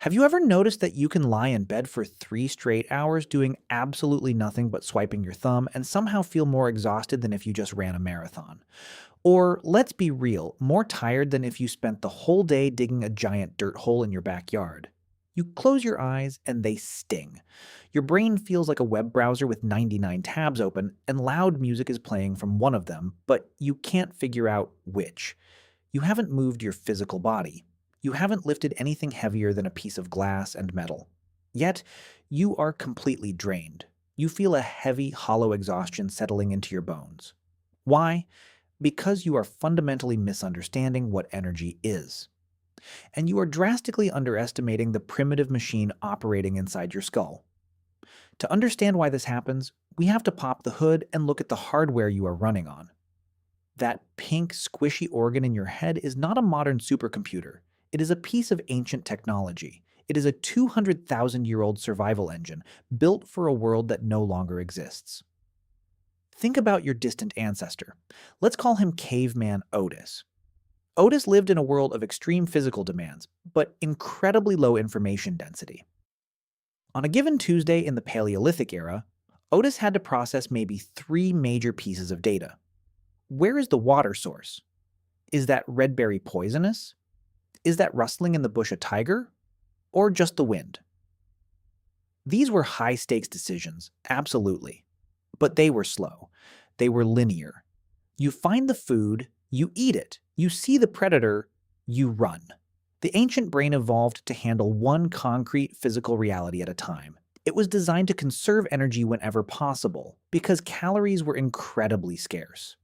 Have you ever noticed that you can lie in bed for 3 straight hours doing absolutely nothing but swiping your thumb and somehow feel more exhausted than if you just ran a marathon? Or, let's be real, more tired than if you spent the whole day digging a giant dirt hole in your backyard? You close your eyes and they sting. Your brain feels like a web browser with 99 tabs open, and loud music is playing from one of them, but you can't figure out which. You haven't moved your physical body. You haven't lifted anything heavier than a piece of glass and metal. Yet, you are completely drained. You feel a heavy, hollow exhaustion settling into your bones. Why? Because you are fundamentally misunderstanding what energy is. And you are drastically underestimating the primitive machine operating inside your skull. To understand why this happens, we have to pop the hood and look at the hardware you are running on. That pink, squishy organ in your head is not a modern supercomputer. It is a piece of ancient technology. It is a 200,000-year-old survival engine built for a world that no longer exists. Think about your distant ancestor. Let's call him Caveman Otis. Otis lived in a world of extreme physical demands, but incredibly low information density. On a given Tuesday in the Paleolithic era, Otis had to process maybe 3 major pieces of data. Where is the water source? Is that red berry poisonous? Is that rustling in the bush a tiger? Or just the wind? These were high-stakes decisions, absolutely. But they were slow. They were linear. You find the food, you eat it. You see the predator, you run. The ancient brain evolved to handle one concrete physical reality at a time. It was designed to conserve energy whenever possible, because calories were incredibly scarce.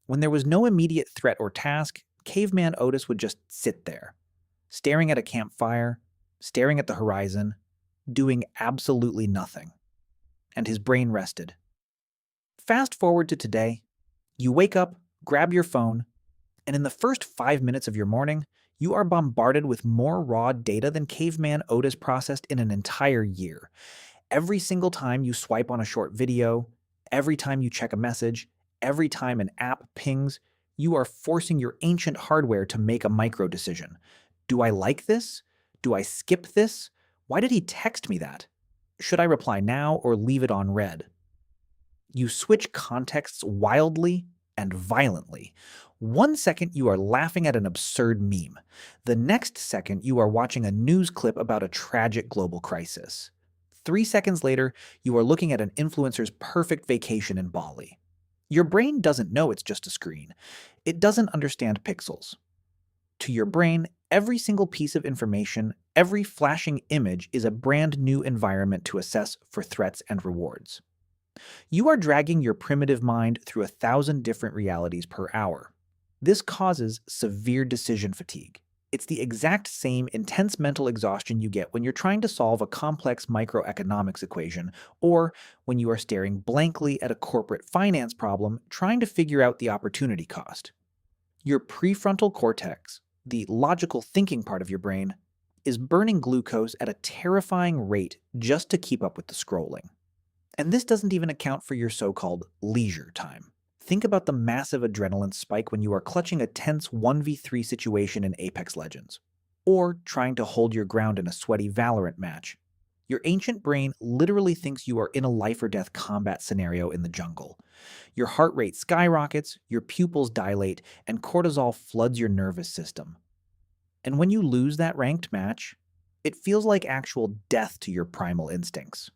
When there was no immediate threat or task, Caveman Otis would just sit there, staring at a campfire, staring at the horizon, doing absolutely nothing. And his brain rested. Fast forward to today, you wake up, grab your phone, and in the first 5 minutes of your morning, you are bombarded with more raw data than Caveman Otis processed in an entire year. Every single time you swipe on a short video, every time you check a message, every time an app pings, you are forcing your ancient hardware to make a micro decision. Do I like this? Do I skip this? Why did he text me that? Should I reply now or leave it on red? You switch contexts wildly and violently. 1 second you are laughing at an absurd meme. The next second you are watching a news clip about a tragic global crisis. 3 seconds later, you are looking at an influencer's perfect vacation in Bali. Your brain doesn't know it's just a screen. It doesn't understand pixels. To your brain, every single piece of information, every flashing image is a brand new environment to assess for threats and rewards. You are dragging your primitive mind through 1,000 different realities per hour. This causes severe decision fatigue. It's the exact same intense mental exhaustion you get when you're trying to solve a complex microeconomics equation, or when you are staring blankly at a corporate finance problem trying to figure out the opportunity cost. Your prefrontal cortex, the logical thinking part of your brain, is burning glucose at a terrifying rate just to keep up with the scrolling. And this doesn't even account for your so-called leisure time. Think about the massive adrenaline spike when you are clutching a tense 1v3 situation in Apex Legends, or trying to hold your ground in a sweaty Valorant match. Your ancient brain literally thinks you are in a life-or-death combat scenario in the jungle. Your heart rate skyrockets, your pupils dilate, and cortisol floods your nervous system. And when you lose that ranked match, it feels like actual death to your primal instincts.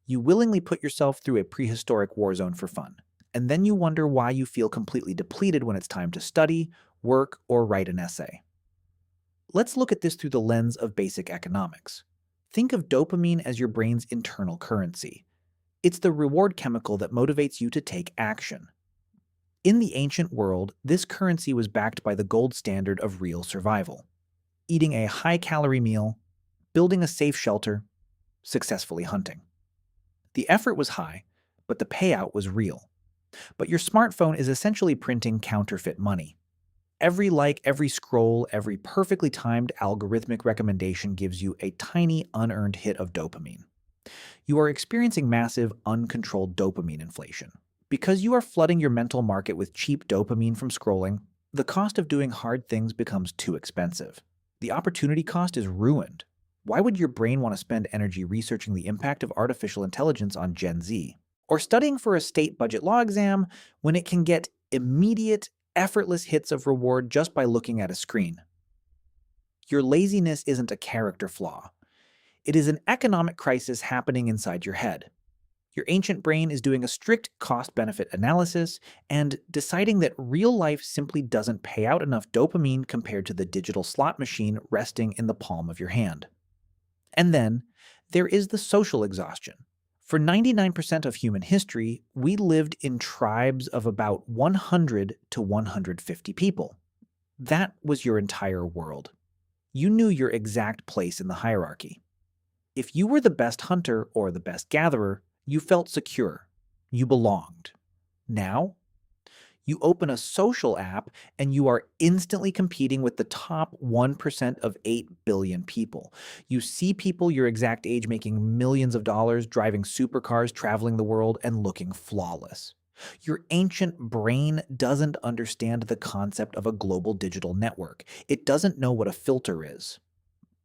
You willingly put yourself through a prehistoric war zone for fun, and then you wonder why you feel completely depleted when it's time to study, work, or write an essay. Let's look at this through the lens of basic economics. Think of dopamine as your brain's internal currency. It's the reward chemical that motivates you to take action. In the ancient world, this currency was backed by the gold standard of real survival. Eating a high-calorie meal, building a safe shelter, successfully hunting. The effort was high, but the payout was real. But your smartphone is essentially printing counterfeit money. Every like, every scroll, every perfectly timed algorithmic recommendation gives you a tiny, unearned hit of dopamine. You are experiencing massive, uncontrolled dopamine inflation. Because you are flooding your mental market with cheap dopamine from scrolling, the cost of doing hard things becomes too expensive. The opportunity cost is ruined. Why would your brain want to spend energy researching the impact of artificial intelligence on Gen Z? Or studying for a state budget law exam when it can get immediate, effortless hits of reward just by looking at a screen? Your laziness isn't a character flaw. It is an economic crisis happening inside your head. Your ancient brain is doing a strict cost-benefit analysis and deciding that real life simply doesn't pay out enough dopamine compared to the digital slot machine resting in the palm of your hand. And then, there is the social exhaustion. For 99% of human history, we lived in tribes of about 100 to 150 people. That was your entire world. You knew your exact place in the hierarchy. If you were the best hunter or the best gatherer, you felt secure. You belonged. Now, you open a social app and you are instantly competing with the top 1% of 8 billion people. You see people your exact age making millions of dollars, driving supercars, traveling the world, and looking flawless. Your ancient brain doesn't understand the concept of a global digital network. It doesn't know what a filter is.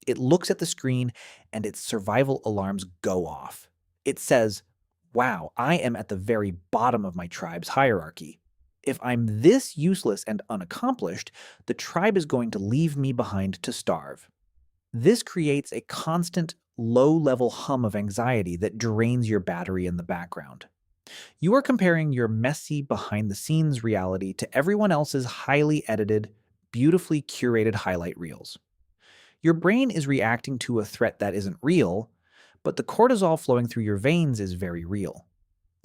It looks at the screen and its survival alarms go off. It says, wow, I am at the very bottom of my tribe's hierarchy. If I'm this useless and unaccomplished, the tribe is going to leave me behind to starve. This creates a constant, low-level hum of anxiety that drains your battery in the background. You are comparing your messy, behind-the-scenes reality to everyone else's highly edited, beautifully curated highlight reels. Your brain is reacting to a threat that isn't real, but the cortisol flowing through your veins is very real.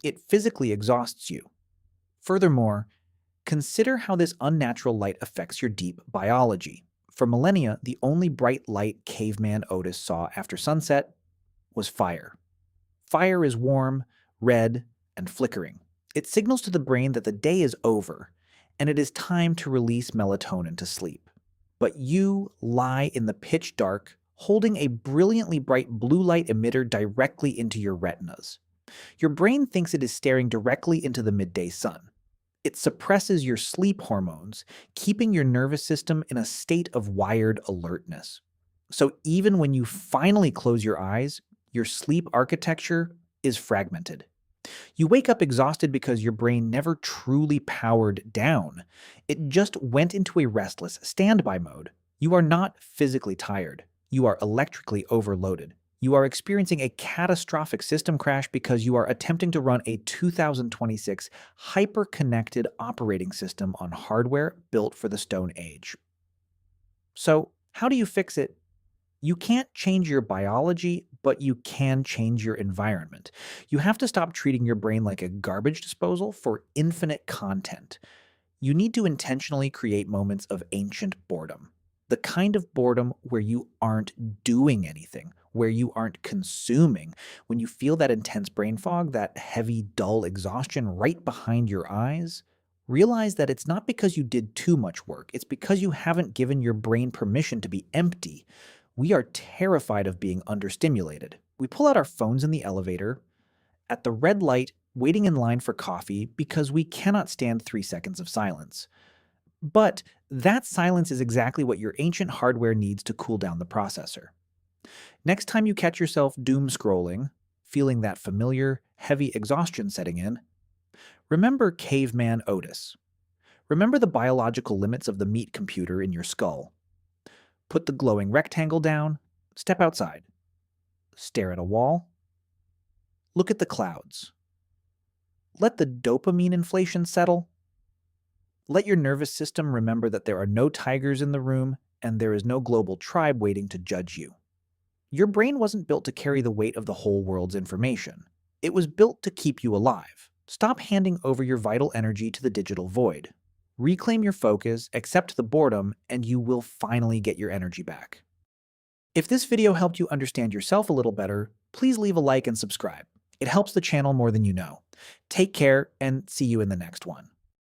It physically exhausts you. Furthermore, consider how this unnatural light affects your deep biology. For millennia, the only bright light Caveman Otis saw after sunset was fire. Fire is warm, red, and flickering. It signals to the brain that the day is over, and it is time to release melatonin to sleep. But you lie in the pitch dark, holding a brilliantly bright blue light emitter directly into your retinas. Your brain thinks it is staring directly into the midday sun. It suppresses your sleep hormones, keeping your nervous system in a state of wired alertness. So even when you finally close your eyes, your sleep architecture is fragmented. You wake up exhausted because your brain never truly powered down. It just went into a restless standby mode. You are not physically tired. You are electrically overloaded. You are experiencing a catastrophic system crash because you are attempting to run a 2026 hyper-connected operating system on hardware built for the Stone Age. So, how do you fix it? You can't change your biology, but you can change your environment. You have to stop treating your brain like a garbage disposal for infinite content. You need to intentionally create moments of ancient boredom. The kind of boredom where you aren't doing anything, where you aren't consuming. When you feel that intense brain fog, that heavy, dull exhaustion right behind your eyes, realize that it's not because you did too much work. It's because you haven't given your brain permission to be empty. We are terrified of being understimulated. We pull out our phones in the elevator, at the red light, waiting in line for coffee because we cannot stand 3 seconds of silence. But that silence is exactly what your ancient hardware needs to cool down the processor. Next time you catch yourself doom scrolling, feeling that familiar, heavy exhaustion setting in, remember Caveman Otis. Remember the biological limits of the meat computer in your skull. Put the glowing rectangle down, step outside, stare at a wall, look at the clouds. Let the dopamine inflation settle. Let your nervous system remember that there are no tigers in the room and there is no global tribe waiting to judge you. Your brain wasn't built to carry the weight of the whole world's information. It was built to keep you alive. Stop handing over your vital energy to the digital void. Reclaim your focus, accept the boredom, and you will finally get your energy back. If this video helped you understand yourself a little better, please leave a like and subscribe. It helps the channel more than you know. Take care and see you in the next one.